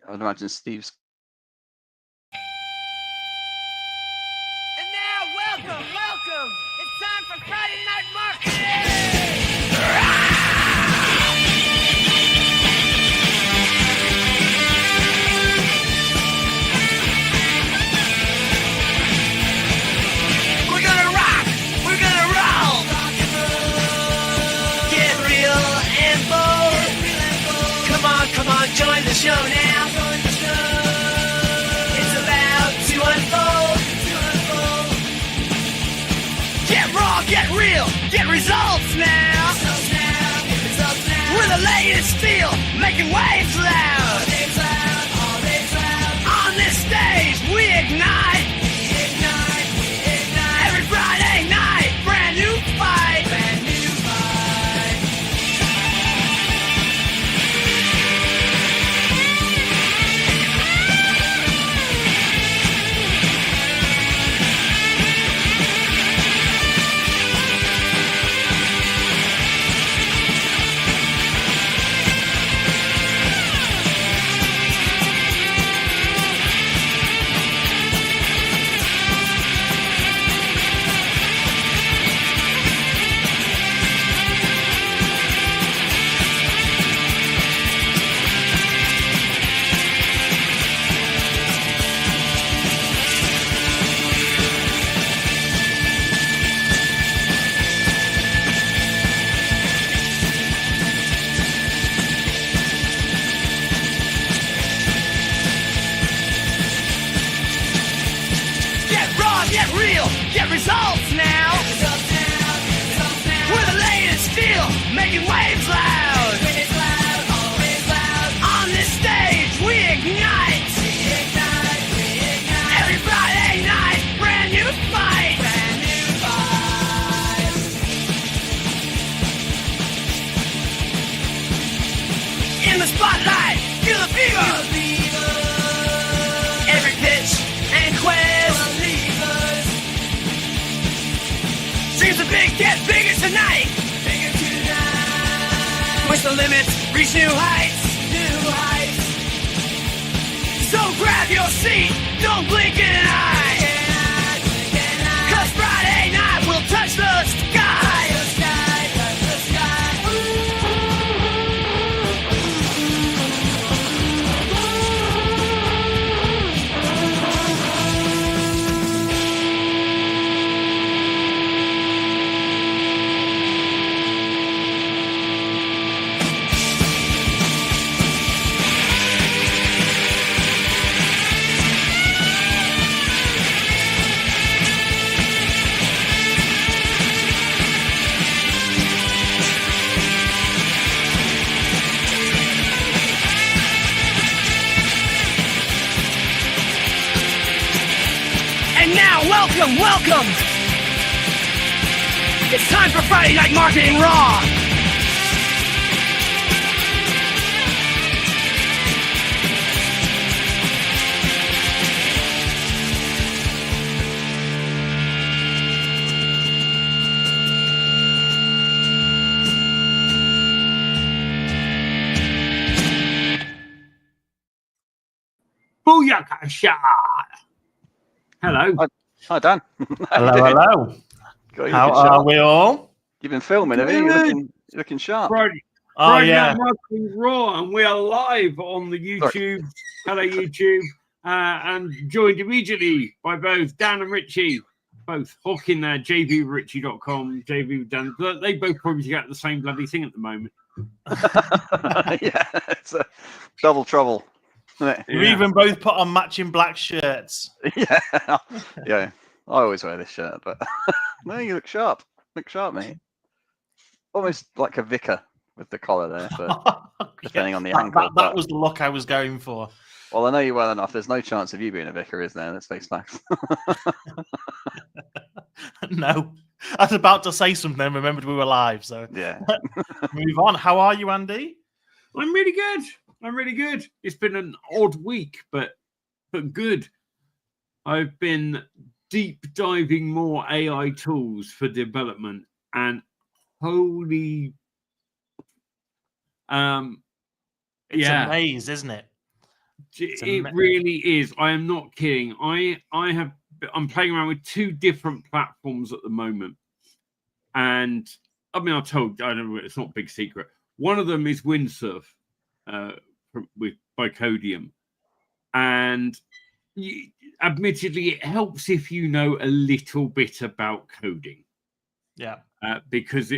I'd imagine Steve's. And now, welcome! It's time for Friday Night Marketing! We're gonna rock! We're gonna roll! Get real and bold! Come on, join the show now! It's about to unfold! Get raw, get real, get results now! We're the latest feel, making waves loud! On this stage, we ignite! Every Friday night, brand new fight! Get real, get results now. We're the latest feel, making waves loud. On this stage, we ignite. Every Friday night, brand new fight. In the spotlight, feel the fever. Every pitch and quest. Dreams are big, get bigger tonight. Push the limits, reach new heights. So grab your seat, don't blink an eye. 'Cause Friday night will touch the sky. And now, welcome! It's time for Friday Night Marketing Raw! Booyakasha! Hello. Hi, Dan. Hello. How are we all? You've been filming, have you? You're looking sharp. Friday Night Marketing Raw, and we are live on the YouTube. Hello, YouTube. And joined immediately by both Dan and Richie, both hawking their jvrichy.com, JV with Dan. They both probably get the same bloody thing at the moment. Yeah, it's a double trouble. We even both put on matching black shirts. Yeah. I always wear this shirt, but no, you look sharp. Look sharp, mate. Almost like a vicar with the collar there, but depending on the angle. That was the look I was going for. Well, I know you well enough. There's no chance of you being a vicar, is there? Let's face facts. No. I was about to say something and remembered we were live, so yeah. Move on. How are you, Andy? I'm really good. It's been an odd week, but good. I've been deep diving more AI tools for development, and holy, It's a maze, isn't it? It really is. I am not kidding. I'm playing around with 2 different platforms at the moment, and I mean, I don't know, it's not a big secret. One of them is Windsurf, by Codium, and admittedly, it helps if you know a little bit about coding. Yeah, because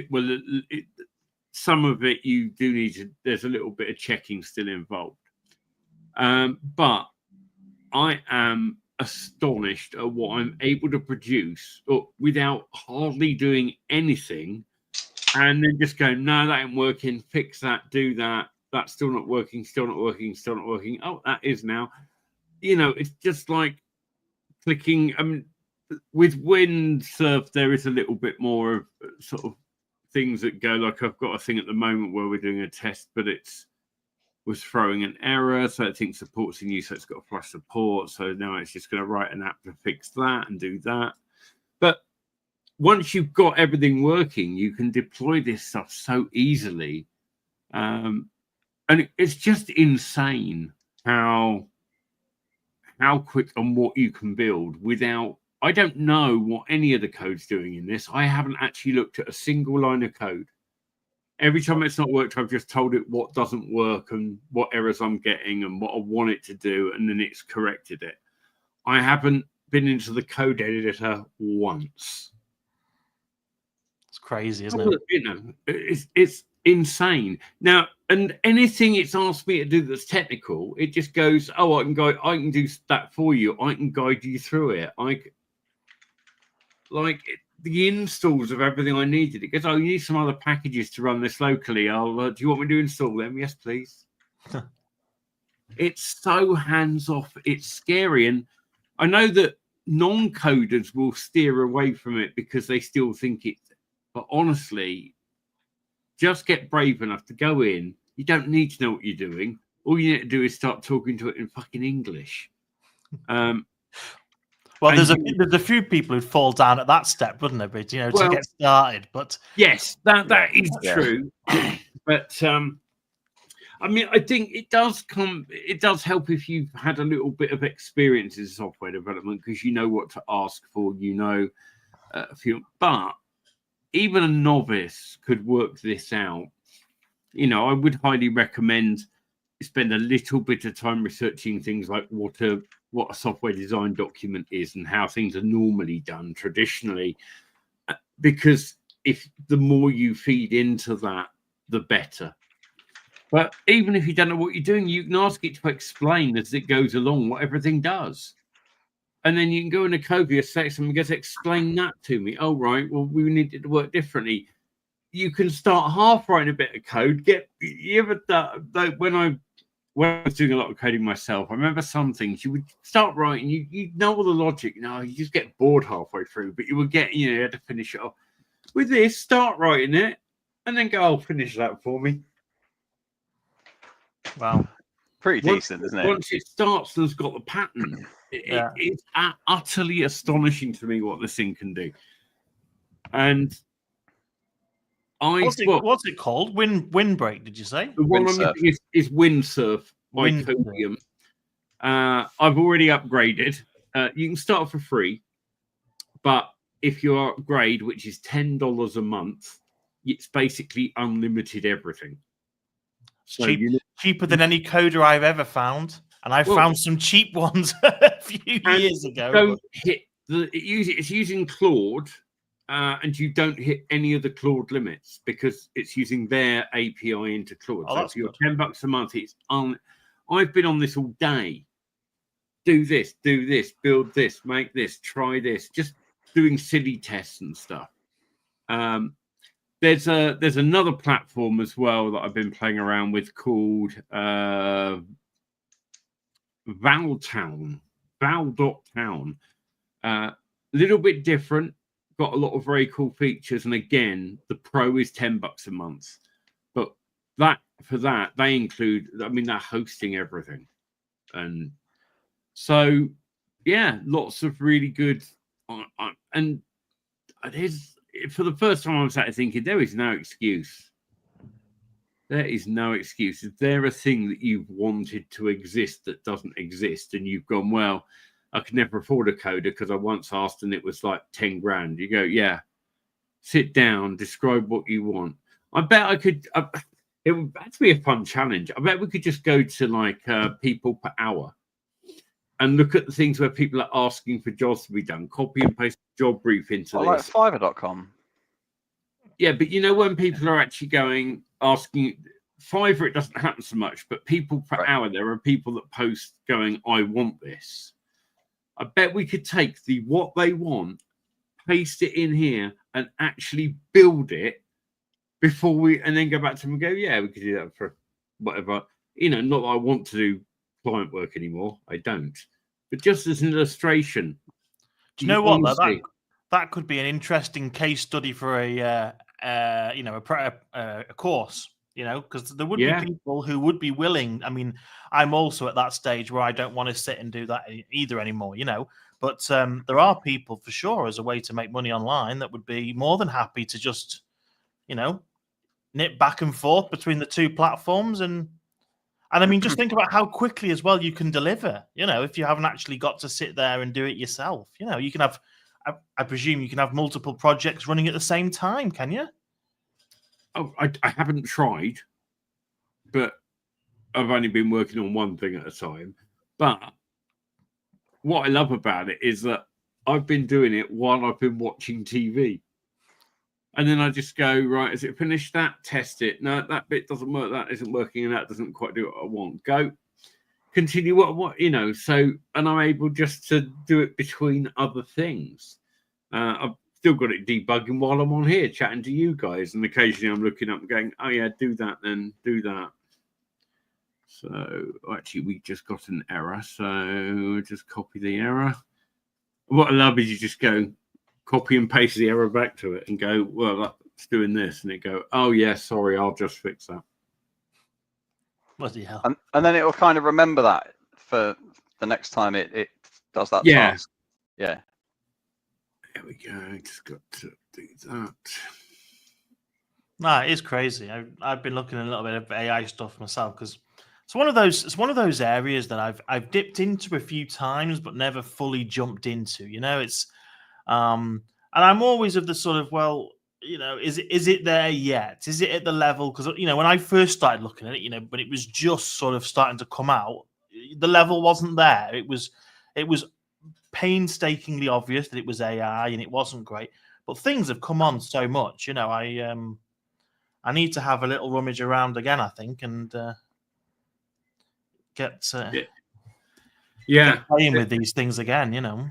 some of it you do need to. There's a little bit of checking still involved. But I am astonished at what I'm able to produce without hardly doing anything, and then just go, no, that ain't working, fix that, do that, that's still not working, still not working, still not working. Oh, that is now. It's just like clicking. I mean, with Windsurf, there is a little bit more of sort of things that go, like I've got a thing at the moment where we're doing a test, but was throwing an error, so it thinks support's in use, so it's got to flush support. So now it's just going to write an app to fix that and do that. But once you've got everything working, you can deploy this stuff so easily. And it's just insane how quick and what you can build without. I don't know what any of the code's doing in this. I haven't actually looked at a single line of code. Every time it's not worked, I've just told it what doesn't work and what errors I'm getting and what I want it to do, and then it's corrected it. I haven't been into the code editor once. It's crazy, isn't it? It's insane. Now, and anything it's asked me to do that's technical, it just goes, oh, I can do that for you. I can guide you through it. The installs of everything I needed. It goes, oh, you need some other packages to run this locally. Do you want me to install them? Yes, please. It's so hands-off. It's scary. And I know that non-coders will steer away from it because they still think it. But honestly, just get brave enough to go in. You don't need to know what you're doing. All you need to do is start talking to it in fucking English. Well, there's a few people who fall down at that step, wouldn't there, Bridge? To get started. But yes, that is true. But I mean, I think it does help if you've had a little bit of experience in software development because you know what to ask for. But even a novice could work this out. I would highly recommend spend a little bit of time researching things like what a software design document is and how things are normally done traditionally, because if the more you feed into that, the better. But even if you don't know what you're doing, you can ask it to explain as it goes along what everything does. And then you can go in a Covia section and go to explain that to me. Oh, right. Well, we need it to work differently. You can start half writing a bit of code. When I was doing a lot of coding myself, I remember some things you would start writing, you know all the logic. No, you just get bored halfway through, but you would get, you had to finish it off. With this, start writing it and then go, oh, finish that for me. Wow. Pretty decent, isn't it? Once it starts and it's got the pattern, it's utterly astonishing to me what this thing can do. And what's it called? Windbreak, did you say? The one I'm using is Windsurf by Codium. I've already upgraded. You can start for free, but if you upgrade, which is $10 a month, it's basically unlimited everything. So cheaper than any coder I've ever found, and I found some cheap ones a few years ago. Don't hit it's using Claude. And you don't hit any of the Claude limits because it's using their API into Claude. Oh, so if you're $10 a month, it's on. I've been on this all day. Do this, build this, make this, try this. Just doing silly tests and stuff. There's another platform as well that I've been playing around with called Val.town. Little bit different. Got a lot of very cool features, and again, the Pro is $10 a month. But they include, they're hosting everything, and so lots of really good. And it is for the first time I'm sat thinking there is no excuse There is no excuse. Is there a thing that you've wanted to exist that doesn't exist, and you've gone, well, I could never afford a coder because I once asked and it was like 10 grand. You go, yeah, sit down, describe what you want. I bet I could. It would have to be a fun challenge. I bet we could just go to like people per hour and look at the things where people are asking for jobs to be done. Copy and paste the job brief into this. Like Fiverr.com. Yeah, but you know when people are actually going asking Fiverr, it doesn't happen so much. But people per hour, there are people that post going, "I want this." I bet we could take what they want, paste it in here, and actually build it before we, and then go back to them and go, yeah, we could do that for whatever. You know, not that I want to do client work anymore. I don't. But just as an illustration. Do you know what? That could be an interesting case study for a course. You know, because there would be people who would be willing. I mean, I'm also at that stage where I don't want to sit and do that either anymore, you know. But there are people for sure as a way to make money online that would be more than happy to just, you know, nip back and forth between the two platforms. And I mean, just think about how quickly as well you can deliver, you know, if you haven't actually got to sit there and do it yourself. You know, you can have, I presume you can have multiple projects running at the same time, can you? Oh, I haven't tried, but I've only been working on one thing at a time. But what I love about it is that I've been doing it while I've been watching TV. And then I just go, right, is it finished that? Test it. No, that bit doesn't work. That isn't working. And that doesn't quite do what I want. Go. Continue what you know. So, and I'm able just to do it between other things. I've still got it debugging while I'm on here chatting to you guys. And occasionally I'm looking up and going, oh, yeah, do that then. Do that. So, actually, we just got an error. So, just copy the error. What I love is you just go, copy and paste the error back to it and go, well, that's doing this. And it go, oh, yeah, sorry, I'll just fix that. Bloody hell. And then it will kind of remember that for the next time it does that task. Yeah. There we go. Just got to do that. Nah, it is crazy. I've been looking at a little bit of AI stuff myself because it's one of those areas that I've dipped into a few times but never fully jumped into. You know, it's and I'm always of the sort of, well, you know, is it there yet? Is it at the level? Because, you know, when I first started looking at it, you know, but it was just sort of starting to come out, the level wasn't there. It was painstakingly obvious that it was AI and it wasn't great. But things have come on so much, you know. I need to have a little rummage around again, I think, and get playing with these things again, you know.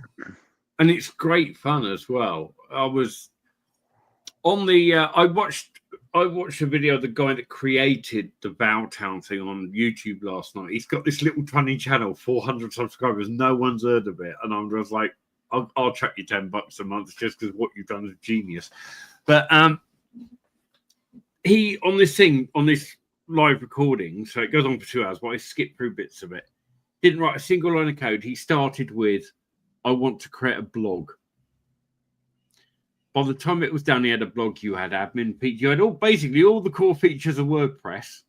And it's great fun as well. I was on the I watched a video of the guy that created the Bowtown thing on YouTube last night. He's got this little tiny channel, 400 subscribers. No one's heard of it, and I'm just like, I'll chuck you $10 a month just because what you've done is genius. But he on this live recording, so it goes on for 2 hours, but I skipped through bits of it. Didn't write a single line of code. He started with, I want to create a blog. By the time it was done, he had a blog, you had admin, you had basically all the core features of WordPress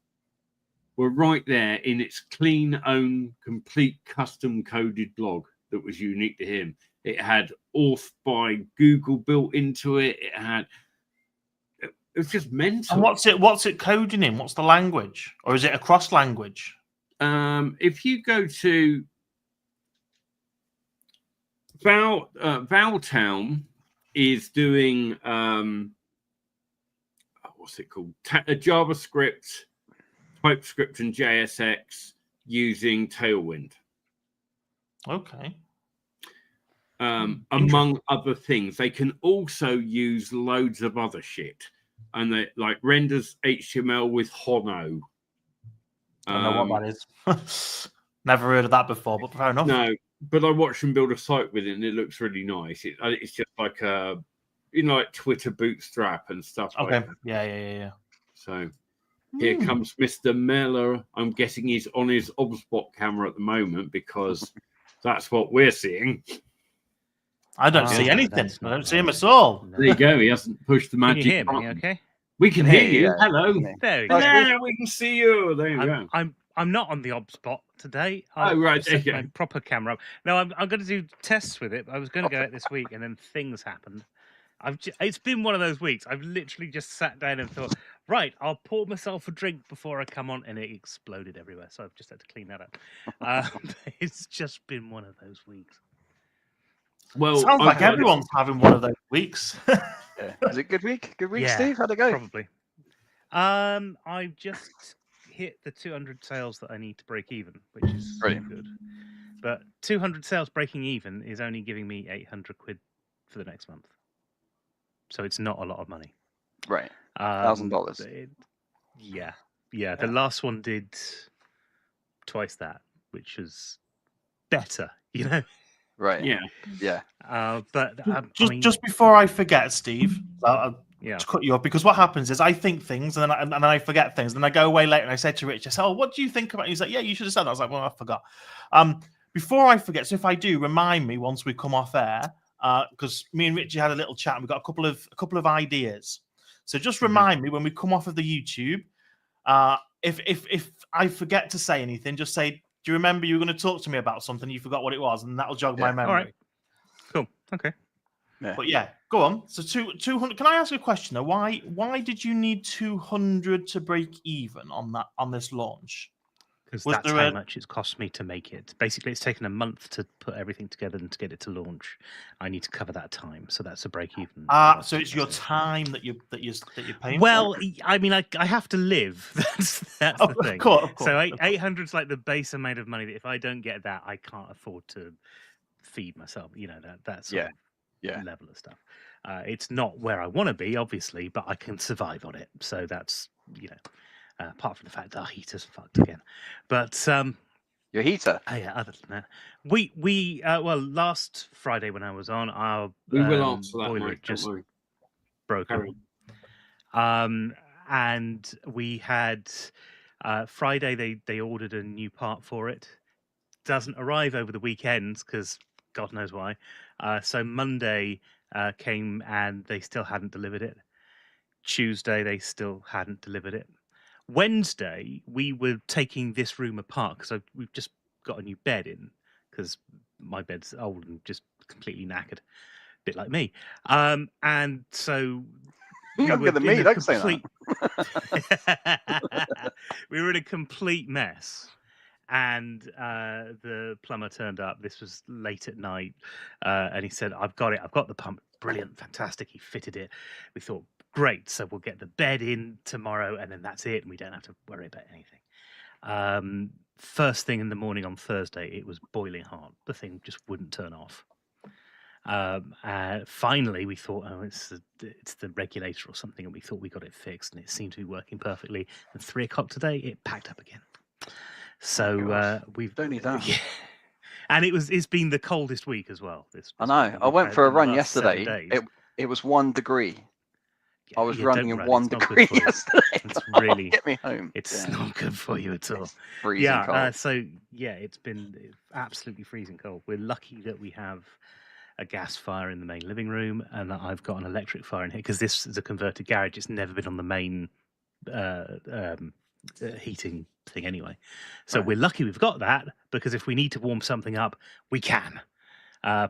were right there in its clean, own, complete, custom coded blog that was unique to him. It had auth by Google built into it. It was just mental. And what's it coding in? What's the language? Or is it a cross language? If you go to Bowtown is doing what's it called? A JavaScript, TypeScript, and JSX using Tailwind. Okay. Among other things, they can also use loads of other shit, and they like renders HTML with Hono. I don't know what that is. Never heard of that before, but fair enough. No, but I watched them build a site with it, and it looks really nice. It's just like like Twitter Bootstrap and stuff. Okay. Like that. Yeah. So here comes Mr. Miller. I'm guessing he's on his OBSBot camera at the moment because that's what we're seeing. I don't see anything. I don't see him at all. There you go. He hasn't pushed the magic. Can you hear me? Okay. We can hear you. Yeah. Hello. There we go. Yeah, we can see you. There you go. I'm not on the ob spot today. Oh, right, I've set okay. my proper camera up. No, I'm going to do tests with it. I was going to go out this week, and then things happened. It's been one of those weeks. I've literally just sat down and thought, right, I'll pour myself a drink before I come on, and it exploded everywhere. So I've just had to clean that up. It's just been one of those weeks. Well, Sounds like everyone's having one of those weeks. Yeah. Is it good week? Good week, Yeah, Steve? How'd it go? Probably. I've just hit the 200 sales that I need to break even, which is Brilliant. good. But 200 sales breaking even is only giving me 800 quid for the next month. So it's not a lot of money. Right. $1,000. Yeah. The last one did twice that, which was better, you know. Right. Yeah. But Just before I forget, Steve, yeah. to cut you off, because what happens is I think things and then I forget things. And then I go away later and I say to Rich, I say, "Oh, what do you think about it?" He's like, "Yeah, you should have said that." I was like, "Well, I forgot." Before I forget, so if I do, remind me once we come off air, because me and Richie had a little chat and we got a couple of ideas. So just remind me when we come off of the YouTube. If I forget to say anything, just say, "Do you remember you were going to talk to me about something? You forgot what it was," and that'll jog my memory. All right. Cool. Okay. Yeah. But yeah, go on. So 200. Can I ask you a question though? Why did you need 200 to break even on this launch? Because that's how much it's cost me to make it. Basically, it's taken a month to put everything together and to get it to launch. I need to cover that time, so that's a break even. So it's your time that you're paying. Well, for? I mean, I have to live. That's the thing. Of course. So 800 is like the base amount of money that if I don't get that, I can't afford to feed myself. You know that's level of stuff. It's not where I want to be, obviously, but I can survive on it. So that's apart from the fact that our heater's fucked again. But your heater. yeah. Other than that, we last Friday when I was on, our We will answer that, boiler Mike, just don't worry. broke up. And we had Friday they ordered a new part for it. Doesn't arrive over the weekends because God knows why. So Monday came and they still hadn't delivered it. Tuesday they still hadn't delivered it. Wednesday we were taking this room apart because we've just got a new bed in because my bed's old and just completely knackered, a bit like me. And so Younger than me, don't say that. We were in a complete mess. And the plumber turned up. This was late at night. And he said, I've got it. I've got the pump. Brilliant. Fantastic. He fitted it. We thought, great. So we'll get the bed in tomorrow and then that's it. And we don't have to worry about anything. First thing in the morning on Thursday, it was boiling hot. The thing just wouldn't turn off. Finally, we thought, oh, it's the regulator or something. And we thought we got it fixed and it seemed to be working perfectly. And 3 o'clock today, it packed up again. So we've don't need that. Yeah. And it's been the coldest week as well. I know. I went for a run yesterday. It was 1 degree. I was running in 1 degree yesterday. It's really get me home. It's not good for you at all. It's freezing cold. So it's been absolutely freezing cold. We're lucky that we have a gas fire in the main living room, and I've got an electric fire in here because this is a converted garage. It's never been on the main heating thing anyway. So we're lucky we've got that because if we need to warm something up, we can.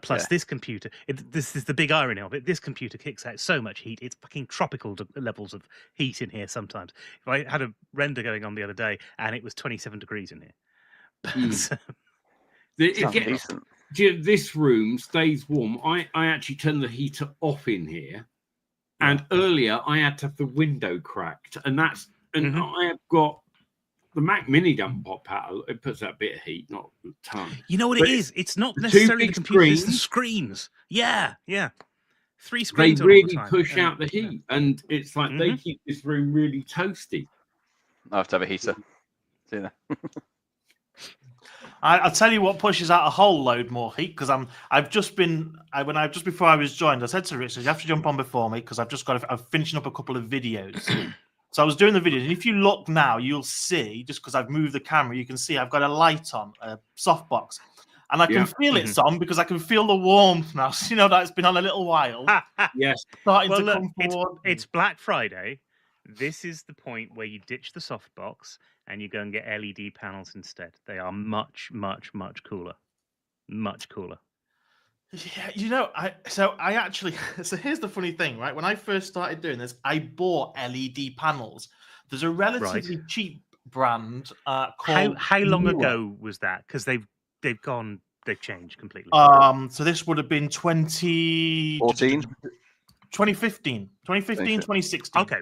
Plus this computer, this is the big irony of it. This computer kicks out so much heat. It's fucking tropical levels of heat in here sometimes. If I had a render going on the other day and it was 27 degrees in here. This room stays warm. I actually turned the heater off in here. And earlier I had to have the window cracked. And I have got the Mac Mini doesn't pop out. It puts out a bit of heat, not a ton. You know what it is? It's not necessarily the computer, it's the screens. Yeah. 3 screens. They really push out the heat. And it's like they keep this room really toasty. I have to have a heater. See that? I'll tell you what pushes out a whole load more heat because just before I was joined, I said to Richard, you have to jump on before me because I'm finishing up a couple of videos. So I was doing the videos, and if you look now, you'll see, just because I've moved the camera, you can see I've got a light on, a softbox. And I can feel it's on because I can feel the warmth now. So you know that it's been on a little while. Yes. Starting to come forward. It's Black Friday. This is the point where you ditch the softbox and you go and get LED panels instead. They are much, much, much cooler. Much cooler. Yeah, I actually so here's the funny thing, right? When I first started doing this, I bought LED panels. There's a relatively cheap brand called How long Neewer. ago was that? Because they've changed completely. So this would have been 2015, 2016. Okay.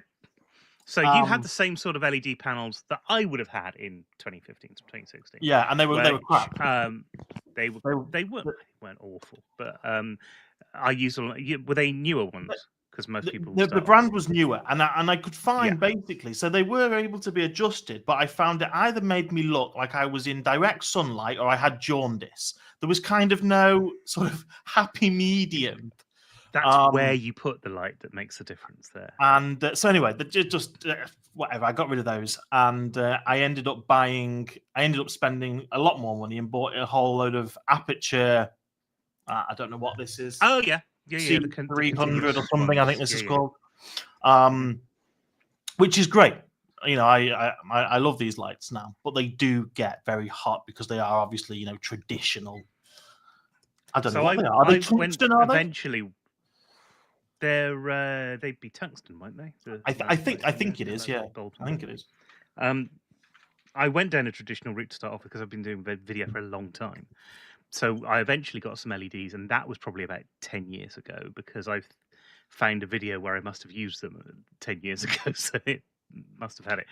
So you had the same sort of LED panels that I would have had in 2015 to 2016. Yeah, and they were crap. They weren't awful, but I used a lot. Were they newer ones? Because most people the brand was newer, and I could find basically, so they were able to be adjusted, but I found it either made me look like I was in direct sunlight or I had jaundice. There was kind of no sort of happy medium. That's where you put the light that makes the difference there. And so anyway, just whatever. I got rid of those, and I ended up spending a lot more money and bought a whole load of Aperture. I don't know what this is. Oh yeah. The 300 or something. I think this is called. Which is great. I love these lights now, but they do get very hot because they are obviously traditional. I don't know what they are. Are they tungsten? Eventually. They'd be tungsten, won't they? I think it is. Yeah, I think it is. I went down a traditional route to start off because I've been doing video for a long time. So I eventually got some LEDs, and that was probably about 10 years ago because I found a video where I must have used them 10 years ago, so it must have had it.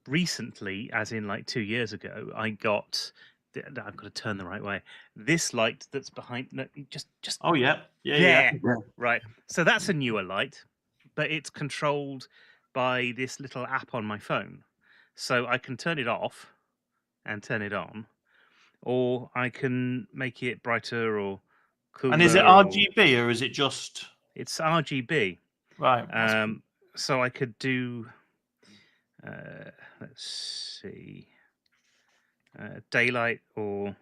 Recently, as in like 2 years ago, I've got to turn the right way. This light that's behind, just. Oh yeah. Right. So that's a newer light, but it's controlled by this little app on my phone. So I can turn it off and turn it on, or I can make it brighter or cooler. And is it RGB or is it just? It's RGB. Right. So I could do. Let's see. Daylight or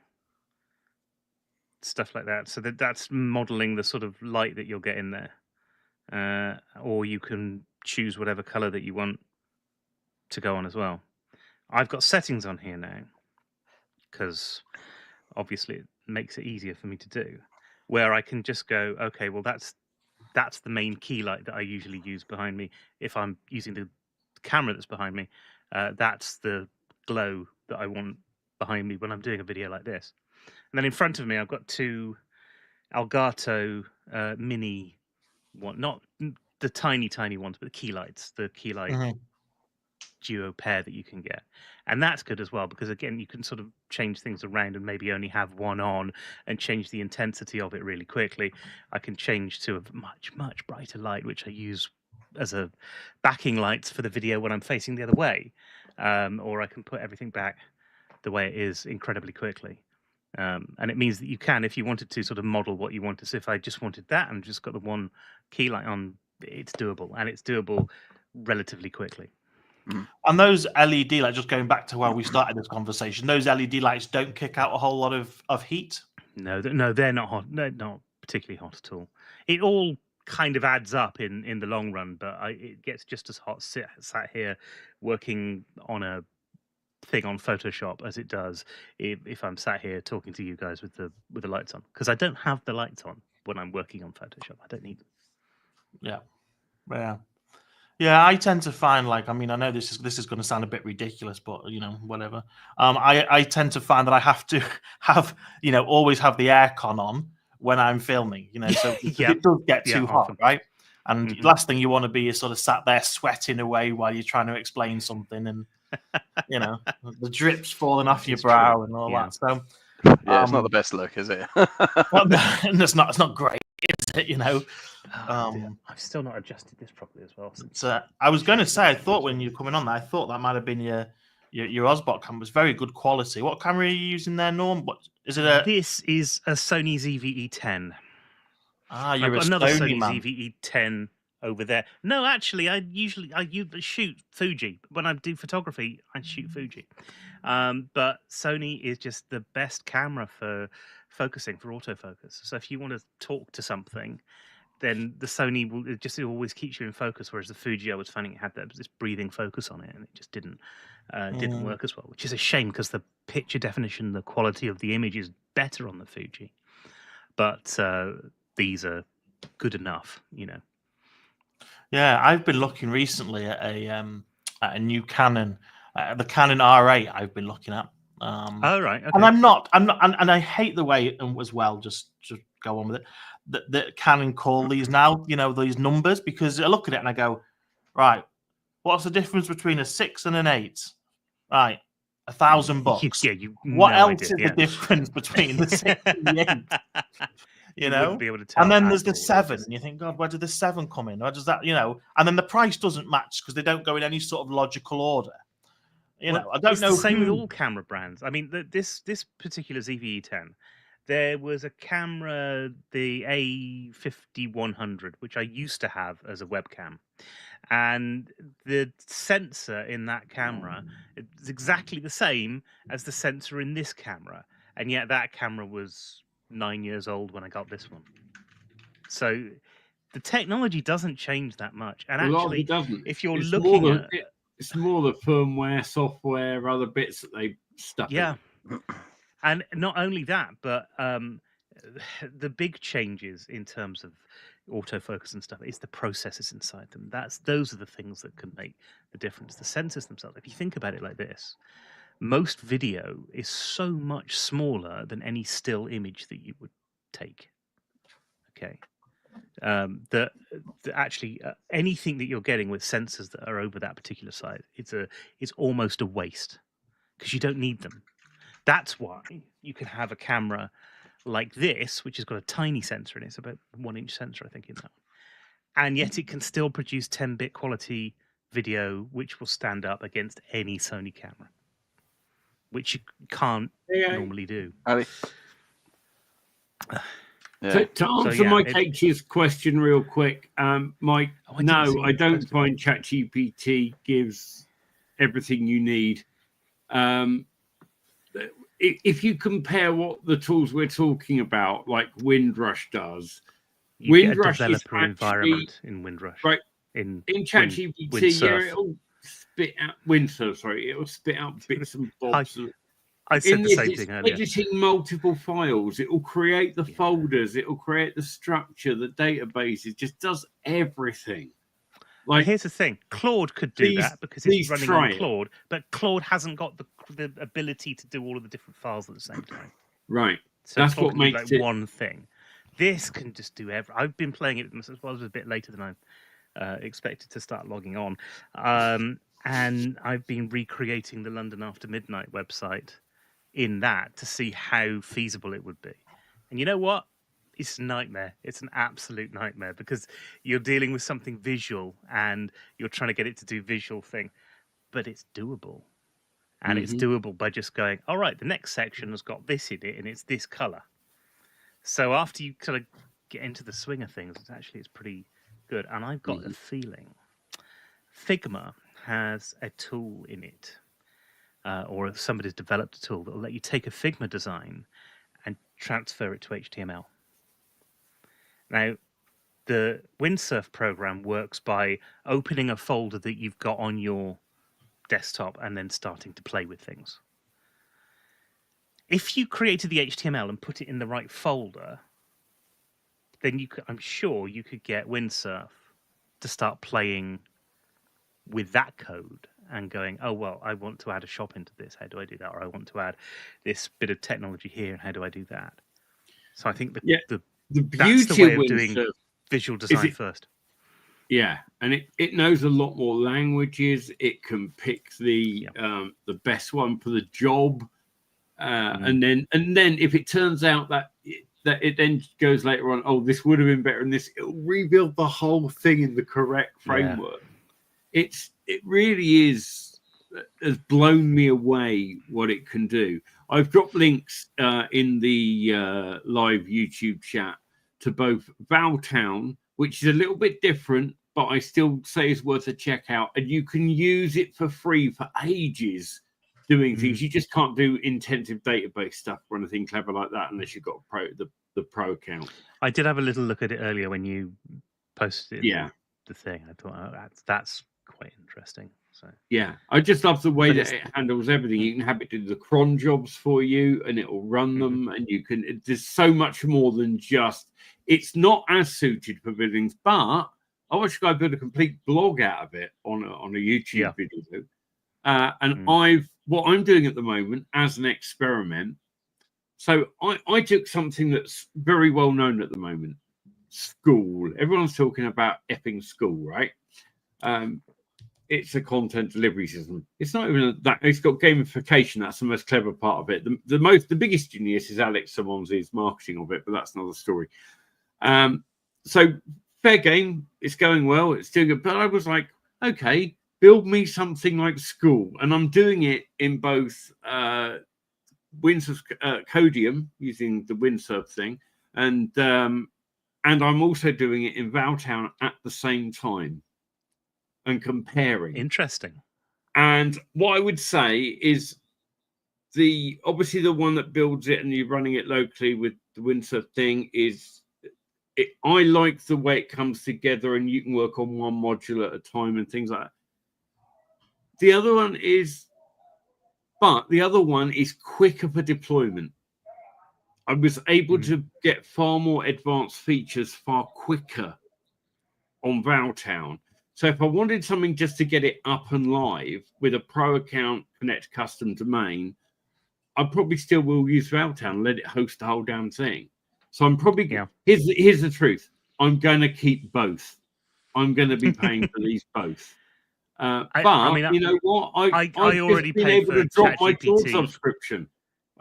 stuff like that. So that's modeling the sort of light that you'll get in there. Or you can choose whatever color that you want to go on as well. I've got settings on here now because obviously it makes it easier for me to do, where I can just go, okay, well that's the main key light that I usually use behind me. If I'm using the camera that's behind me, that's the glow that I want behind me when I'm doing a video like this. And then in front of me, I've got two Elgato mini one, not the tiny ones, but the key light duo pair that you can get. And that's good as well, because again, you can sort of change things around and maybe only have one on and change the intensity of it really quickly. I can change to a much, much brighter light, which I use as a backing lights for the video when I'm facing the other way. Or I can put everything back the way it is incredibly quickly. And it means that you can, if you wanted to sort of model what you want to. So if I just wanted that and just got the one key light on, it's doable, and it's doable relatively quickly. And those LED lights, just going back to where we started this conversation, those LED lights don't kick out a whole lot of heat? No, they're not hot. They're not particularly hot at all. It all kind of adds up in the long run, but it gets just as hot sat here working on a thing on Photoshop as it does if I'm sat here talking to you guys with the lights on, because I don't have the lights on when I'm working on Photoshop. I don't need them. Yeah, I tend to find, like, I mean, I know this is going to sound a bit ridiculous, but whatever. I tend to find that I have to have always have the aircon on when I'm filming. So it does get too hot, often. Right? And the last thing you want to be is sort of sat there sweating away while you're trying to explain something, and the drips falling off your brow and all that. So it's not the best look, is it? It's not great, is it? I've still not adjusted this properly as well. I was going to say, I thought when you were coming on, I thought that might have been your Osbot camera. It was very good quality. What camera are you using there, Norm? What is it? This is a Sony ZV-E10. You're I've got another Sony man. ZV-E10 over there. No, actually, I shoot Fuji. When I do photography, I shoot Fuji. But Sony is just the best camera for focusing, for autofocus. So if you want to talk to something then the Sony it always keeps you in focus, whereas the Fuji, I was finding it had this breathing focus on it, and it just didn't work as well, which is a shame because the picture definition, the quality of the image is better on the Fuji, but these are good enough, you know. Yeah, I've been looking recently at a new Canon, the Canon R8. I've been looking at. Oh right, okay. And I'm not, and I hate the way as well. Just go on with it. That Canon call these now, you know, these numbers, because I look at it and I go, right, what's the difference between a 6 and an 8? Right, $1,000. Yeah, what else is the difference between the 6 and the 8? You know, be able to tell. And then there's the 7, and you think, God, where did the 7 come in? Or does that, you know? And then the price doesn't match because they don't go in any sort of logical order. You know, I don't know. It's the same with all camera brands. I mean, this particular ZV-E10, there was a camera, the A5100, which I used to have as a webcam, and the sensor in that camera is exactly the same as the sensor in this camera, and yet that camera was 9 years old when I got this one. So the technology doesn't change that much, and actually, it doesn't. If you're looking at it's more the firmware, software, other bits that they stuck in. And not only that, but the big changes in terms of autofocus and stuff is the processors inside them. Those are the things that can make the difference. The sensors themselves, if you think about it like this, most video is so much smaller than any still image that you would take. Okay. That actually anything that you're getting with sensors that are over that particular size, it's almost a waste because you don't need them. That's why you can have a camera like this, which has got a tiny sensor in it. It's about 1-inch sensor, I think, in that one, and yet it can still produce 10-bit quality video, which will stand up against any Sony camera, which you can't normally do. Yeah. To answer Mike H's question real quick, Mike, no, I don't find ChatGPT gives everything you need. If you compare what the tools we're talking about, like Windrush does, Windrush is environment in Windrush, right? In ChatGPT, it'll spit out Windsurf. Sorry, it'll spit out bits and bobs. I said the same thing earlier. Editing multiple files, it will create the folders, it will create the structure, the database. It just does everything. Like, here's the thing: Claude could do that because it's running on Claude, but Claude hasn't got the ability to do all of the different files at the same time. Right. So that's Claude what makes it one thing. This can just do everything. I've been playing it myself. Well, I was a bit later than I expected to start logging on, and I've been recreating the London After Midnight website in that to see how feasible it would be. And you know what? It's a nightmare. It's an absolute nightmare because you're dealing with something visual and you're trying to get it to do visual thing, but it's doable. And it's doable by just going, all right, the next section has got this in it and it's this color. So after you kind of get into the swing of things, it's pretty good. And I've got a feeling Figma has a tool in it, or somebody's developed a tool that will let you take a Figma design and transfer it to HTML. Now, the Windsurf program works by opening a folder that you've got on your desktop and then starting to play with things. If you created the HTML and put it in the right folder, then I'm sure you could get Windsurf to start playing with that code and going, oh, well, I want to add a shop into this. How do I do that? Or I want to add this bit of technology here. And how do I do that? So I think the beauty that's the way of doing visual design first. Yeah, and it knows a lot more languages. It can pick the best one for the job, and then if it turns out that it then goes later on, oh, this would have been better, and it'll rebuild the whole thing in the correct framework. Yeah. It really has blown me away what it can do. I've dropped links in the live YouTube chat to both Valtown, which is a little bit different, but I still say it's worth a check out. And you can use it for free for ages doing things. You just can't do intensive database stuff or anything clever like that unless you've got the pro account. I did have a little look at it earlier when you posted Yeah. the thing. I thought, oh, that's quite interesting. So yeah, I just love the way But that it handles everything. You can have it do the cron jobs for you, and it will run them, and you can. There's so much more than just. It's not as suited for buildings, but I watched a guy build a complete blog out of it on a YouTube video. And what I'm doing at the moment as an experiment. So I took something that's very well known at the moment. School. Everyone's talking about effing school, right? It's a content delivery system. It's not even that. It's got gamification. That's the most clever part of it. The biggest genius is Alex Simon's marketing of it, but that's another story. So fair game. It's going well. It's doing good. But I was like, okay, build me something like school, and I'm doing it in both Windsurf Codium using the Windsurf thing, and I'm also doing it in Valtown at the same time. And comparing. Interesting. And what I would say is obviously the one that builds it and you're running it locally with the Windsurf thing I like the way it comes together and you can work on one module at a time and things like that. The other one is quicker for deployment. I was able to get far more advanced features far quicker on Valtown. So if I wanted something just to get it up and live with a pro account, connect custom domain, I probably still will use Valtown, let it host the whole damn thing. So I'm probably here's the truth. I'm going to keep both. I'm going to be paying for these both. You know what? I already been paid able for to drop my Claude ChatGPT. subscription.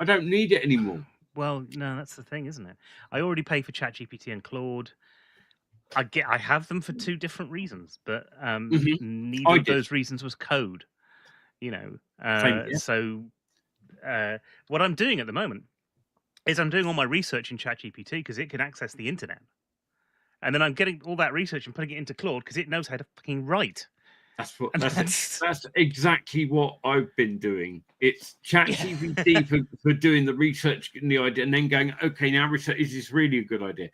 I don't need it anymore. Well, no, that's the thing, isn't it? I already pay for ChatGPT and Claude. I have them for two different reasons, but neither of those reasons was code. You know, so what I'm doing at the moment is I'm doing all my research in ChatGPT because it can access the internet, and then I'm getting all that research and putting it into Claude because it knows how to fucking write. That's exactly what I've been doing. It's ChatGPT for doing the research and the idea, and then going, okay, now research, is this really a good idea?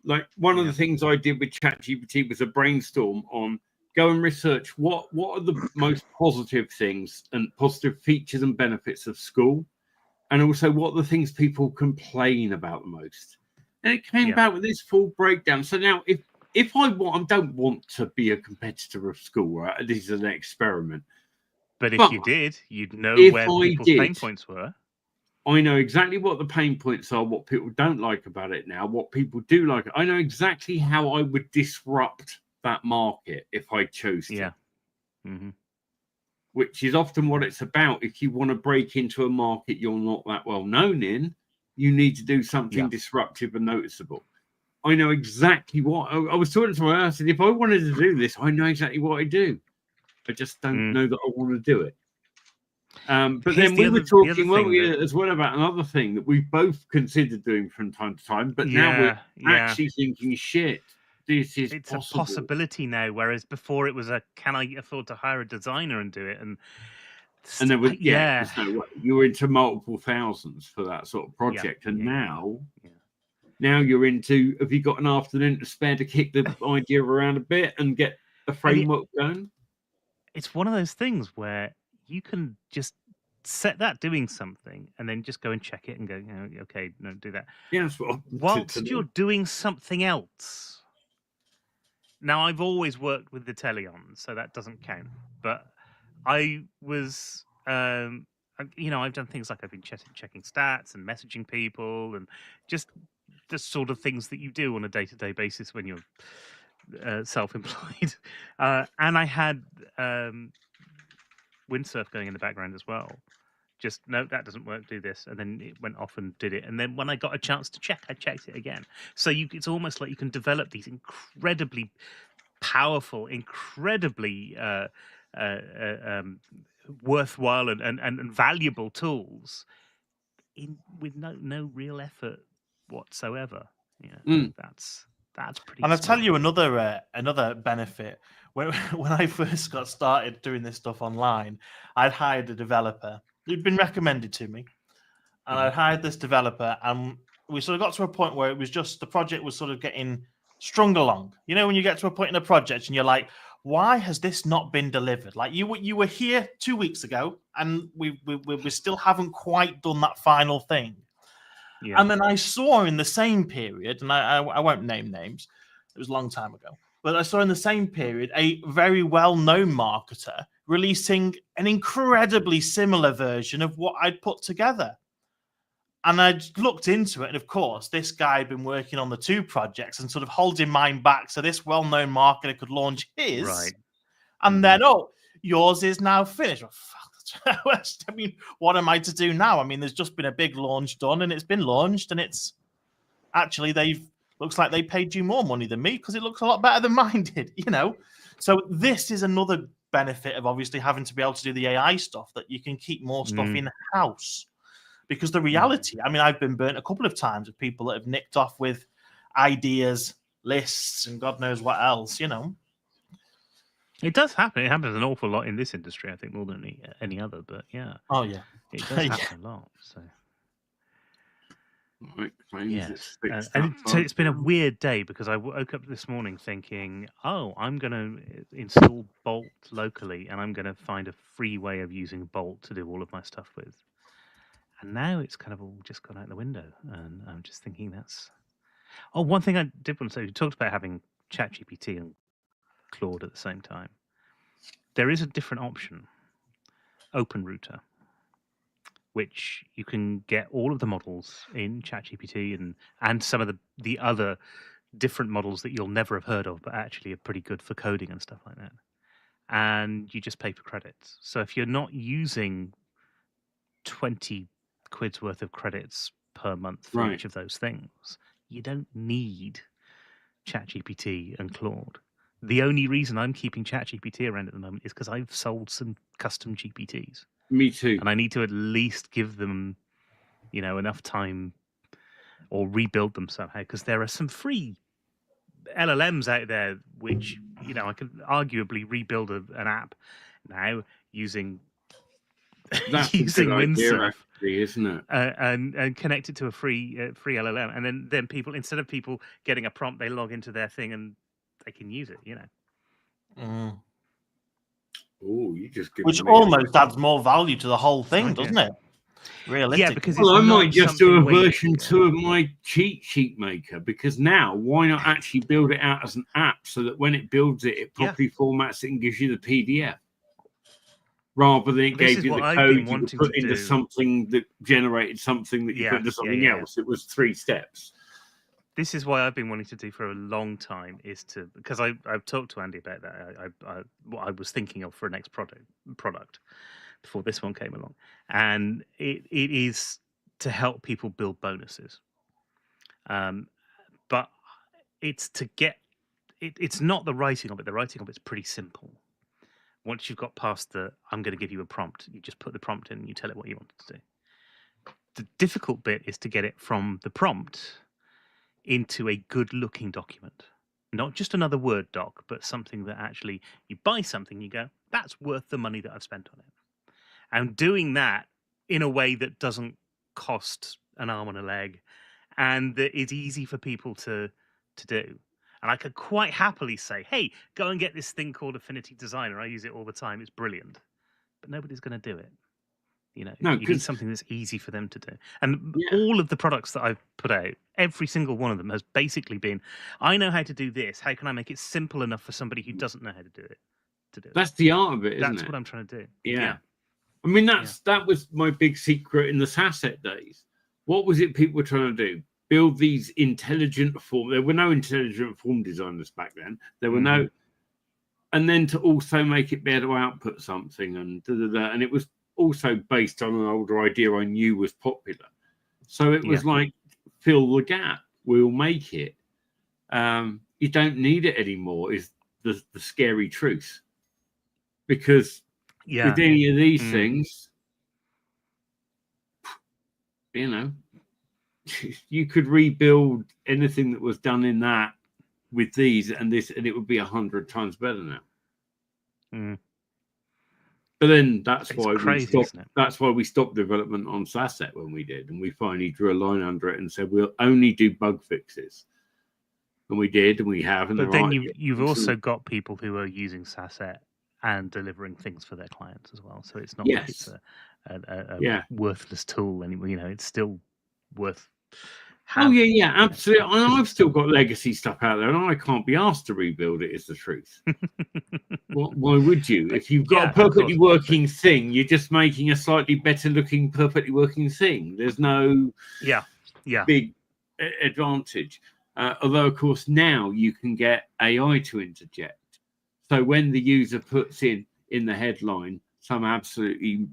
Like one of the things I did with ChatGPT was a brainstorm on go and research what are the most positive things and positive features and benefits of school, and also what are the things people complain about the most. And it came about with this full breakdown. So now if I don't want to be a competitor of school, right? This is an experiment. But if you did, you'd know where people's pain points were. I know exactly what the pain points are, what people don't like about it now, what people do like. I know exactly how I would disrupt that market if I chose to. Yeah. Mm-hmm. Which is often what it's about. If you want to break into a market you're not that well known in, you need to do something disruptive and noticeable. I know exactly what I was talking to my. I said, if I wanted to do this, I know exactly what I do. I just don't know that I want to do it. But then we were talking, weren't we, as well about another thing that we've both considered doing from time to time, but now we're actually thinking, shit, it's a possibility now, whereas before it was can I afford to hire a designer and do it? And there was, you were into multiple thousands for that sort of project, and now you're into, have you got an afternoon to spare to kick the idea around a bit and get a framework going? It's one of those things where you can just set that doing something and then just go and check it and go, okay, no, do that. Yeah, that's what whilst you're doing something else. Now, I've always worked with the Teleon, so that doesn't count. But I was, I've done things like I've been checking stats and messaging people and just the sort of things that you do on a day-to-day basis when you're self-employed. And I had Windsurf going in the background as well. Just, no, that doesn't work, do this. And then it went off and did it. And then when I got a chance to check, I checked it again. So it's almost like you can develop these incredibly powerful, incredibly worthwhile and valuable tools with no real effort whatsoever. That's pretty. And I'll tell you another benefit. When I first got started doing this stuff online, I'd hired a developer It'd been recommended to me, and I hired this developer, and we sort of got to a point where it was just the project was sort of getting strung along. You know, when you get to a point in a project and you're like, why has this not been delivered? Like you were here 2 weeks ago, and we still haven't quite done that final thing. Yeah. And then I saw in the same period, and I won't name names, it was a long time ago, but I saw in the same period a very well-known marketer releasing an incredibly similar version of what I'd put together. And I looked into it, and of course, this guy had been working on the 2 projects and sort of holding mine back so this well-known marketer could launch his. Right. And then, yours is now finished. Oh, fuck. I mean, what am I to do now? I mean, there's just been a big launch done, and it's been launched, and it's actually looks like they paid you more money than me because it looks a lot better than mine did, you know? So this is another benefit of obviously having to be able to do the AI stuff, that you can keep more stuff in-house. Because the reality, I mean, I've been burnt a couple of times with people that have nicked off with ideas, lists, and God knows what else, you know? It does happen. It happens an awful lot in this industry, I think, more than any other. But yeah. Oh, yeah. It does happen a lot. So. Yes. So it's been a weird day because I woke up this morning thinking, I'm going to install Bolt locally, and I'm going to find a free way of using Bolt to do all of my stuff with. And now it's kind of all just gone out the window. And I'm just thinking that's... Oh, one thing I did want to say, you talked about having ChatGPT and Claude at the same time. There is a different option, OpenRouter, which you can get all of the models in ChatGPT and some of the other different models that you'll never have heard of, but actually are pretty good for coding and stuff like that. And you just pay for credits. So if you're not using 20 quid's worth of credits per month for each of those things, you don't need ChatGPT and Claude. The only reason I'm keeping ChatGPT around at the moment is because I've sold some custom GPTs. Me too. And I need to at least give them, enough time or rebuild them somehow, because there are some free LLMs out there which, I could arguably rebuild an app now using Windsurf. Isn't it? And connect it to a free LLM, and then people, instead of people getting a prompt, they log into their thing and they can use it. Oh, you just give which almost adds more value to the whole thing, doesn't it? Realistically. Yeah, because I might just do a version 2 of my cheat sheet maker, because now why not actually build it out as an app so that when it builds it, it properly formats it and gives you the PDF. Rather than it gave you the code you could put into something that generated something that you put into something else. It was 3 steps. This is why I've been wanting to do for a long time, because I've talked to Andy about that. What I was thinking of for a next product before this one came along, and it is to help people build bonuses. But it's to get it's not the writing of it. The writing of it's pretty simple. Once you've got past I'm going to give you a prompt, you just put the prompt in and you tell it what you want it to do. The difficult bit is to get it from the prompt into a good-looking document. Not just another Word doc, but something that actually, you buy something, you go, that's worth the money that I've spent on it. And doing that in a way that doesn't cost an arm and a leg, and that is easy for people to do. And I could quite happily say, hey, go and get this thing called Affinity Designer. I use it all the time. It's brilliant. But nobody's going to do it. You need something that's easy for them to do. And all of the products that I've put out, every single one of them has basically been, I know how to do this. How can I make it simple enough for somebody who doesn't know how to do it? That's the art of it, isn't it? That's what I'm trying to do. Yeah. I mean, that was my big secret in the SASET days. What was it people were trying to do? Build these intelligent form. There were no intelligent form designers back then. There were no, and then to also make it be able to output something and and it was also based on an older idea I knew was popular. So it was like, fill the gap. We'll make it. You don't need it anymore. Is the scary truth? Because with any of these things, you could rebuild anything that was done in that with these and this, and it would be 100 times better now. But then that's It's why crazy, we stopped. isn't it? That's why we stopped development on Sasset when we did, and we finally drew a line under it and said we'll only do bug fixes. And we did, and we have. And But there then are you've also got people who are using Sasset and delivering things for their clients as well. So it's not like it's a worthless tool anymore. You know, it's still worth. Oh yeah, absolutely. And I've still got legacy stuff out there, and I can't be asked to rebuild it. Is the truth. Why would you? If you've got a perfectly working thing, you're just making a slightly better looking, perfectly working thing. There's no big advantage. Although, of course, now you can get AI to interject. So when the user puts in the headline some absolutely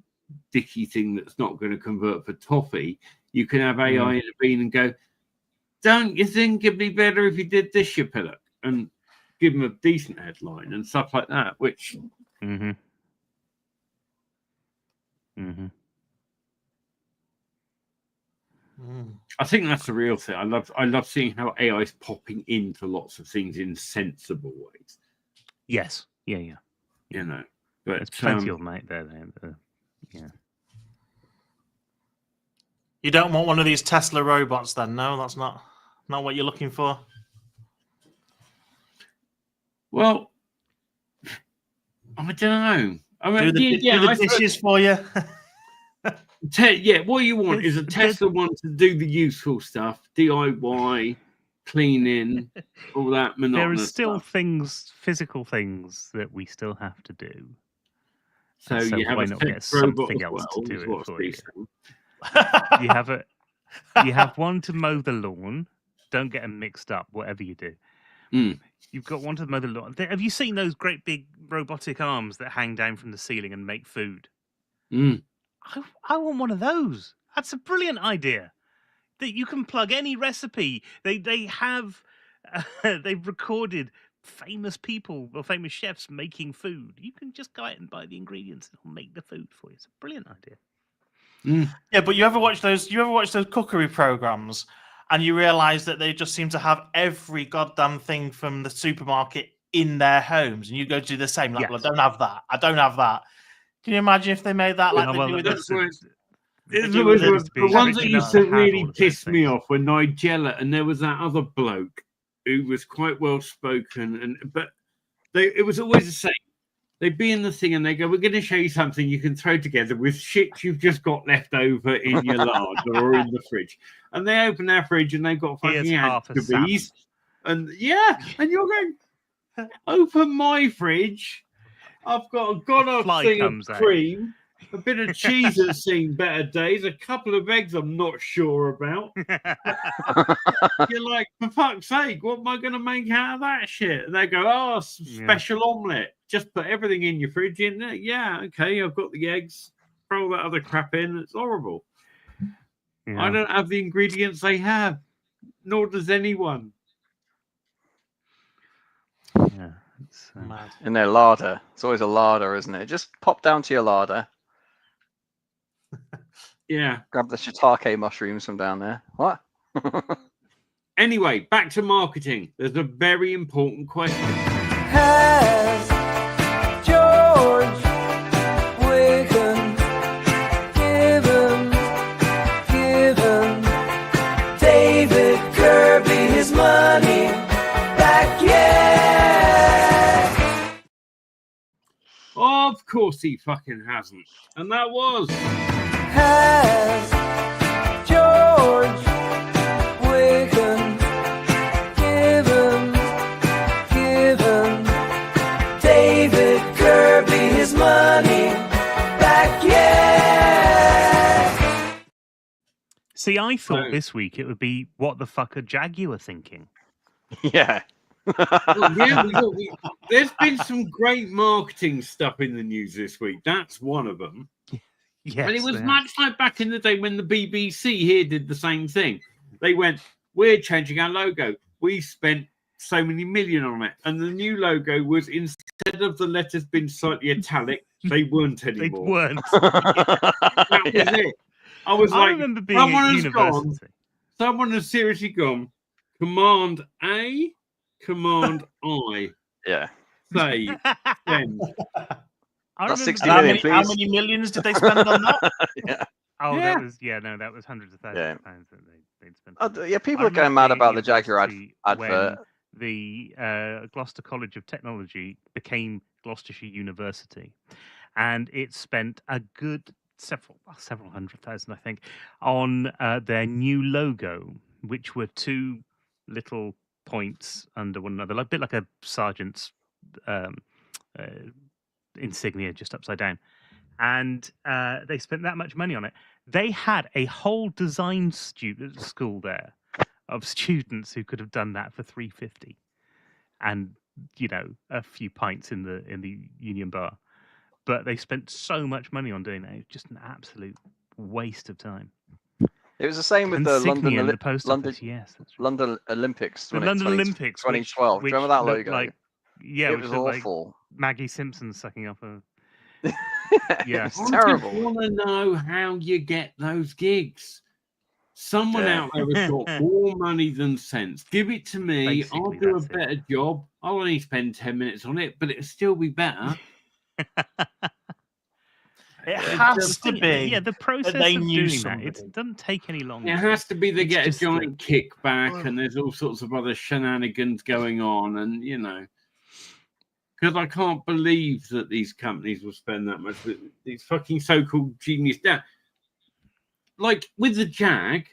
dicky thing that's not going to convert for toffee, you can have AI intervene and go, don't you think it'd be better if you did this, you pillock? And give them a decent headline and stuff like that, which... I think that's the real thing. I love seeing how AI is popping into lots of things in sensible ways. Yes. Yeah. You know, but there's plenty of them out there. Yeah. You don't want one of these Tesla robots, then? No, that's not what you're looking for. Well, I don't know. I mean, do the dishes for you. What you want is a Tesla one to do the useful stuff, DIY, cleaning, all that monotonous There are still stuff. physical things that we still have to do. So you have why a not tech get something robot else as well, to do it for you? Saying. You have one to mow the lawn. Don't get them mixed up, whatever you do. You've got one to mow the lawn. Have you seen those great big robotic arms that hang down from the ceiling and make food? I want one of those. That's a brilliant idea. That you can plug any recipe. They have they've recorded famous people or famous chefs making food. You can just go out and buy the ingredients and it'll make the food for you. It's a brilliant idea. Yeah, but you ever watch those cookery programs and you realize that they just seem to have every goddamn thing from the supermarket in their homes, and you go do the same. Like, well, I don't have that. I don't have that. Can you imagine if they made that like they do with the ones that used to really piss me off were Nigella, and there was that other bloke who was quite well spoken, but it was always the same. They'd be in the thing and they go, we're going to show you something you can throw together with shit you've just got left over in your larder or in the fridge. And they open their fridge and they've got fucking anchovies. And and you're going, open my fridge. I've got a god-off thing of cream. A bit of cheese has seen better days. A couple of eggs I'm not sure about. You're like, for fuck's sake, what am I going to make out of that shit? And they go, special omelette. Just put everything in your fridge in there. Yeah, okay, I've got the eggs. Throw that other crap in. It's horrible. Yeah. I don't have the ingredients they have. Nor does anyone. Yeah. It's, in their larder. It's always a larder, isn't it? Just pop down to your larder. Yeah. Grab the shiitake mushrooms from down there. What? Anyway, back to marketing. There's a very important question. Has George Wigan given David Kirby his money back yet? Of course he fucking hasn't. And that was... Has George Wigan given David Kirby his money back yet? See, I thought this week it would be what the fuck are Jaguar thinking? Yeah. There's been some great marketing stuff in the news this week. That's one of them. Yes, and it was much like back in the day when the BBC here did the same thing. They went, we're changing our logo. We spent so many million on it. And the new logo was, instead of the letters being slightly italic, they weren't anymore. They weren't. That was it. I was I like, remember being at university. Someone has seriously gone, Command A, Command I. Yeah. Save. Send. I That's remember 60 the- million, How please. many millions did they spend on that? Yeah. Oh, Yeah. that was hundreds of thousands Yeah. of pounds that they'd spent. Yeah, people I are going remember mad being about at the Jaguar university advert. when the Gloucester College of Technology became Gloucestershire University, and it spent a good several hundred thousand, I think, on their new logo, which were two little points under one another, like a bit like a sergeant's um, uh, insignia, just upside down. And they spent that much money on it. They had a whole design school there of students who could have done that for $3.50, and a few pints in the Union Bar. But they spent so much money on doing that; it was just an absolute waste of time. It was the same with the Insignia in London the post London office. Yes, that's right. London Olympics. The wasn't it? London Olympics, 2012. which Do you remember that looked logo? like, yeah, it which was looked like awful. Maggie Simpson sucking off a. Yeah. It's I terrible. just want to know how you get those gigs. Someone Yeah. out there has got more money than sense. Give it to me. I'll Basically, do a that's it. better job. I'll only spend 10 minutes on it, but it'll still be better. It has to Yeah, be. yeah, the process they of knew doing somebody. that, it doesn't take any longer. It has to be they It's get a just giant kickback and there's all sorts of other shenanigans going on. And, because I can't believe that these companies will spend that much with these fucking so-called genius. Now, like with the Jag,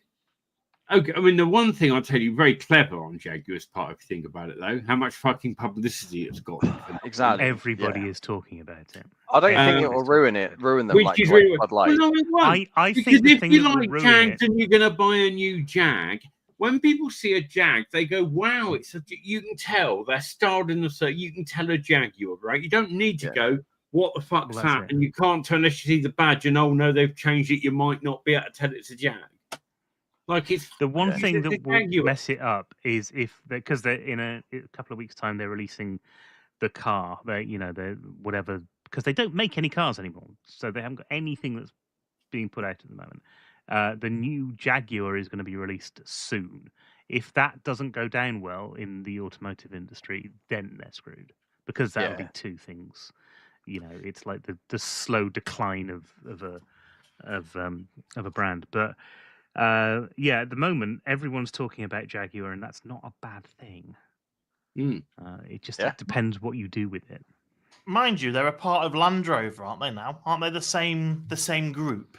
okay, I mean, the one thing I'll tell you very clever on Jaguar's part, if you think about it, though, how much fucking publicity it's got. Exactly. Everybody yeah. is talking about it. I don't think it will ruin them Which like is Bud really Light. well, no, it won't. I Because think the if thing you that will like ruin Jags it. and you're going to buy a new Jag, when people see a Jag, they go, "Wow!" You can tell they're styled in the so you can tell a Jaguar, right? You don't need to go, "What the fuck's Well, that's that?" it. And you can't tell unless you see the badge and oh no, they've changed it. You might not be able to tell it's a Jag. Like it's The one thing it's a that will Jaguar. mess it up is because they're in a couple of weeks' time they're releasing the car. They they're whatever, because they don't make any cars anymore, so they haven't got anything that's being put out at the moment. The new Jaguar is going to be released soon. If that doesn't go down well in the automotive industry, then they're screwed, because that'll be two things. It's like the slow decline of a brand. But at the moment everyone's talking about Jaguar, and that's not a bad thing. It just it depends what you do with it. Mind you, they're a part of Land Rover, aren't they now? Aren't they the same group?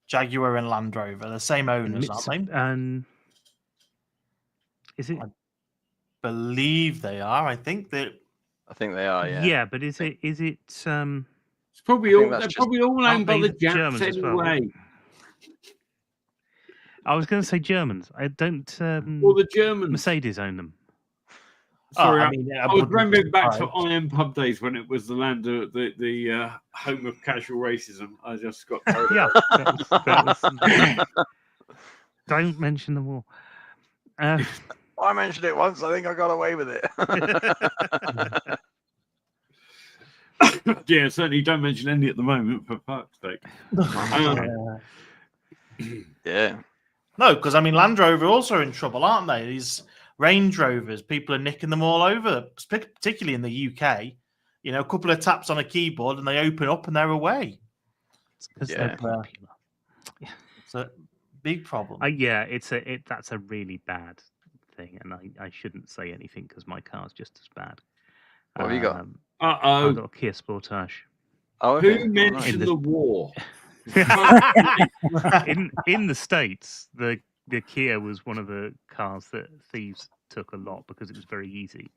Jaguar and Land Rover, the same owners, aren't they? Is it? I believe they are. I think they are. Yeah. Yeah, but is it? It's probably all that's they're just- probably all owned by they the Japs Germans as well? anyway. I was going to say Germans. I don't. Or the Germans. Mercedes own them. Sorry, I I was remembering back to Iron Pub days when it was the land of the home of casual racism. I just got Yeah. That was, don't mention the war. I mentioned it once. I think I got away with it. Yeah, certainly don't mention any at the moment, for fuck's sake. Yeah. No, because Land Rover are also in trouble, aren't they? These Range Rovers, people are nicking them all over, particularly in the UK. A couple of taps on a keyboard and they open up and they're away. It's because Yeah. they're popular. It's a big problem. That's a really bad thing, and I shouldn't say anything because my car's just as bad. What have you got? I've got a Kia Sportage. Oh, okay. Who mentioned the war? in the States, the Kia was one of the cars that thieves took a lot because it was very easy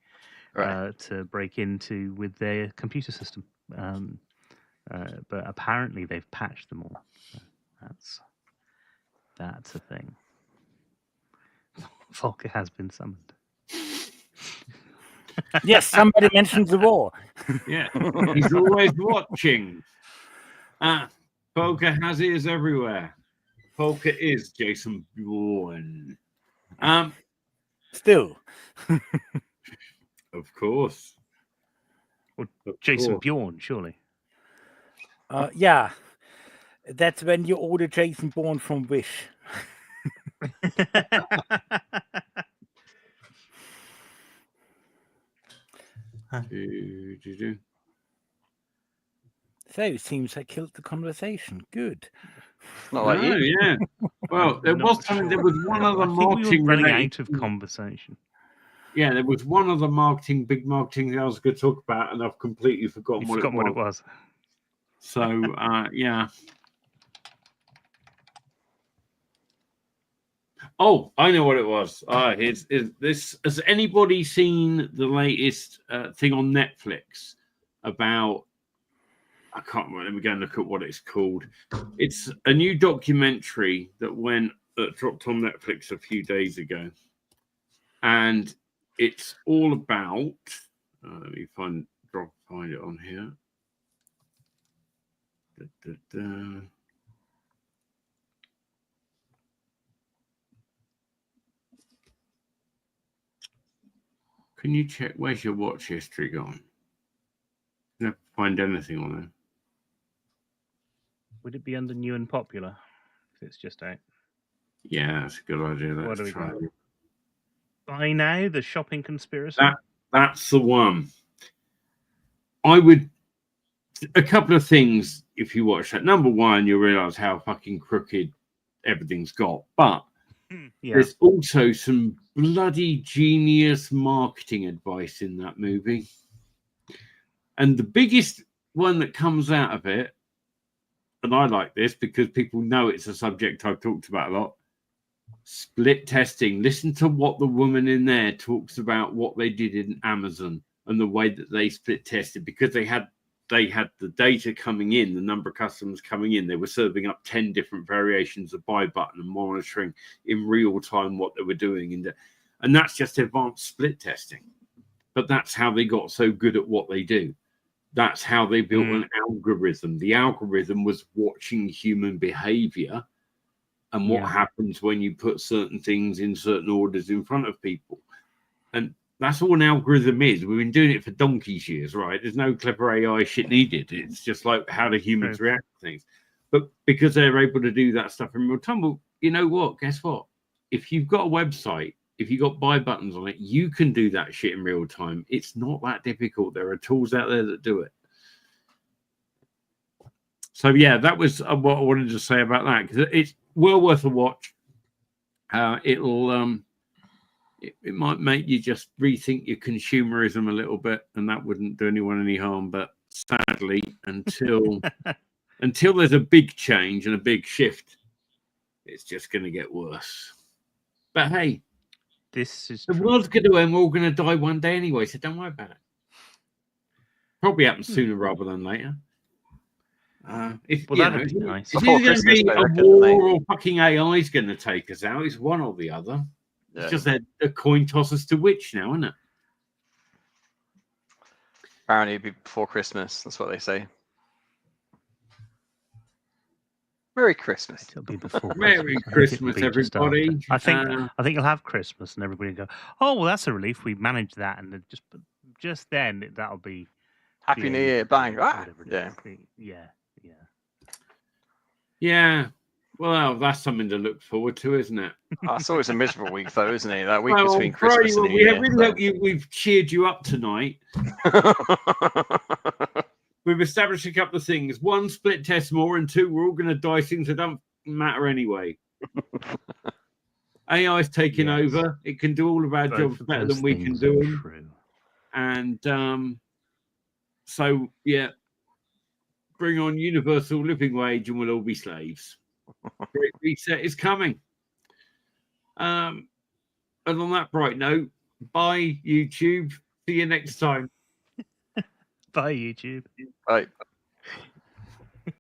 to break into with their computer system. But apparently they've patched them all. So that's a thing. Volker has been summoned. Yes, somebody mentioned the war. Yeah, he's always watching. Volker has ears everywhere. Volker is Jason Bourne. Still. Of course. Or Jason Bjorn, surely. Yeah. That's when you order Jason Bourne from Wish. So it seems I killed the conversation. Good. Not like No, you. yeah. Well, there Not was something. There sure. was one other I think we were marketing running related. out of conversation. Yeah, there was one other big marketing thing I was going to talk about, and I've completely forgotten You forgot what it was. So, yeah. Oh, I know what it was. Is this? Has anybody seen the latest thing on Netflix about? I can't remember. Let me go and look at what it's called. It's a new documentary that dropped on Netflix a few days ago, and it's all about. Let me find it on here. Can you check where's your watch history gone? Never find anything on there. Would it be under new and popular if it's just out? Yeah, that's a good idea. What Let's do we try got? it. Buy Now, the shopping conspiracy. That's the one. I would. A couple of things if you watch that. Number one, you'll realize how fucking crooked everything's got. But there's also some bloody genius marketing advice in that movie. And the biggest one that comes out of it, and I like this because people know it's a subject I've talked about a lot. Split testing. Listen to what the woman in there talks about what they did in Amazon and the way that they split tested, because they had the data coming in, the number of customers coming in. They were serving up 10 different variations of buy button and monitoring in real time what they were doing. And that's just advanced split testing. But that's how they got so good at what they do. That's how they built an algorithm. The algorithm was watching human behavior and what happens when you put certain things in certain orders in front of people. And that's all an algorithm is. We've been doing it for donkey's years, right? There's no clever AI shit needed. It's just like how do humans react to things. But because they're able to do that stuff in real time, well, you know what? Guess what? If you've got a website, if you've got buy buttons on it, you can do that shit in real time. It's not that difficult. There are tools out there that do it. So, yeah, that was what I wanted to say about that, because it's well worth a watch. It might make you just rethink your consumerism a little bit, and that wouldn't do anyone any harm. But sadly, until there's a big change and a big shift, it's just going to get worse. But hey, the world's going to end. We're all going to die one day anyway, so don't worry about it. Probably happens sooner rather than later. That'd be nice. It's either going to be a war or fucking AI is going to take us out. It's one or the other. It's just a coin toss as to which now, isn't it? Apparently, it'd be before Christmas. That's what they say. Merry Christmas. It'll be before. Merry Christmas, everybody. I think you'll have Christmas, and everybody will go, "Oh, well, that's a relief. We managed that," and just then that'll be Happy New Year, bang! Yeah. Well, that's something to look forward to, isn't it? It's always a miserable week, though, isn't it? That week between Christmas and New Year. We've cheered you up tonight. We've established a couple of things. One, split test more, and two, we're all going to die things that don't matter anyway. AI is taking over. It can do all of our jobs better than we can do them. True. And so, yeah, bring on universal living wage and we'll all be slaves. Great reset is coming. And on that bright note, bye, YouTube. See you next time. Bye, YouTube. Bye.